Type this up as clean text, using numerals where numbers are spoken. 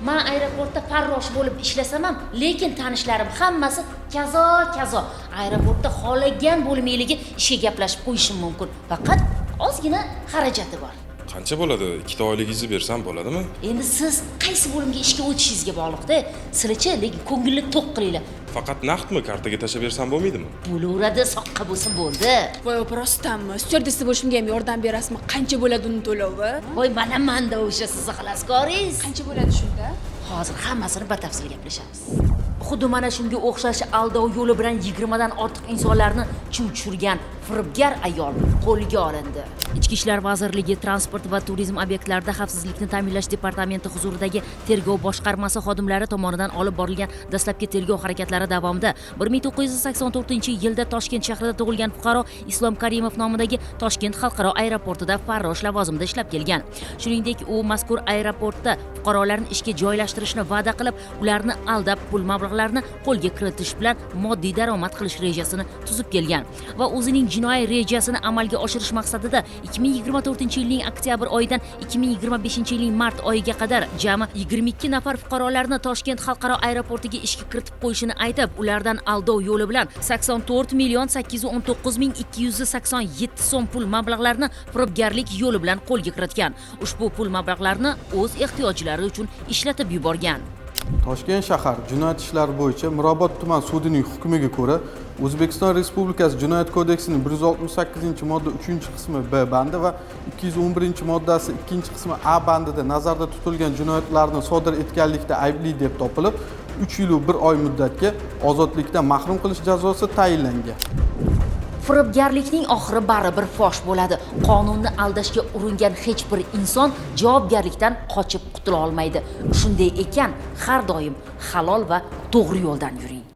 Men aeroportda farrosh bo'lib ishlasam ham, lekin tanishlarim hammasi kazo. Aeroportda xohlagan bo'lmayligi ishga gaplashib qo'yishim mumkin. Faqat ozgina xarajati bor. Qancha bo'ladi? 2 oyligingizni bersam bo'ladimi? Endi siz qaysi bo'limga ishga o'tishingizga bog'liq-da. Sizlarcha lekin ko'ngilni to'q qilinglar. Faqat naqdmi kartaga tashlab bersam bo'lmaydimi? Bo'laveradi, soqqa bo'lsa bo'ldi. Voy, rostdanmi? Stюардесса bo'lishimga ham yordam berasizmi? Qancha bo'ladi uni to'lovi? Voy, mana o'sha sizni xaloskoringiz. Qancha bo'ladi shunda? Hozir hammasini batafsil gaplashamiz. Xuddi mana shunga o'xshash aldov yo'li bilan 20 dan ortiq insonlarni chuv tushirgan firibgar ayol qo'lga olindi. Ichki ishlar vazirligi Transport va turizm obyektlarida xavfsizlikni ta'minlash departamenti huzuridagi tergov boshqarmasi xodimlari tomonidan olib borilgan dastlabki tergov harakatlari davomida 1984-yilda Toshkent shahrida tug'ilgan fuqaro Islom Karimov nomidagi Toshkent xalqaro aeroportida farrosh lavozimida ishlab kelgan. Shuningdek, u mazkur aeroportda fuqarolarni ishga joylashtirishni va'da qilib, ularni aldab pul mablag'larini qo'lga kiritish bilan moddiy daromad qilish rejasini tuzib kelgan va o'zining jinoiy rejasini amalga oshirish maqsadida 2024-yilning oktyabr oyidan 2025-yilning mart oyiga qadar jami 22 nafar fuqarolarni Toshkent xalqaro aeroportiga ishga kiritib qo'yishini aytib, ulardan aldov yo'li bilan 84,819,287 so'm pul mablag'larini firibgarlik yo'li bilan qo'lga kiritgan. Ushbu pul mablag'larini o'z ehtiyojlari uchun ishlatib yuborgan. Toshkent shahar jinoyat ishlari bo'yicha Mirobod tuman sudining hukmiga ko'ra O'zbekiston Respublikasi Jinoyat kodeksining 168-modda 3-qismi B bandi va 211-moddasi 2-qismi A bandida nazarda tutilgan jinoyatlarni sodir etganlikda aybli deb topilib, 3 yil 1 oy muddatga ozodlikdan mahrum qilish jazosi tayinlangan. Firibgarlikning oxiri baribir fosh bo'ladi. Qonunni aldashga uringan hech bir inson javobgarlikdan qochib qutula olmaydi. Shunday ekan, har doim halol va to'g'ri yo'ldan yuring.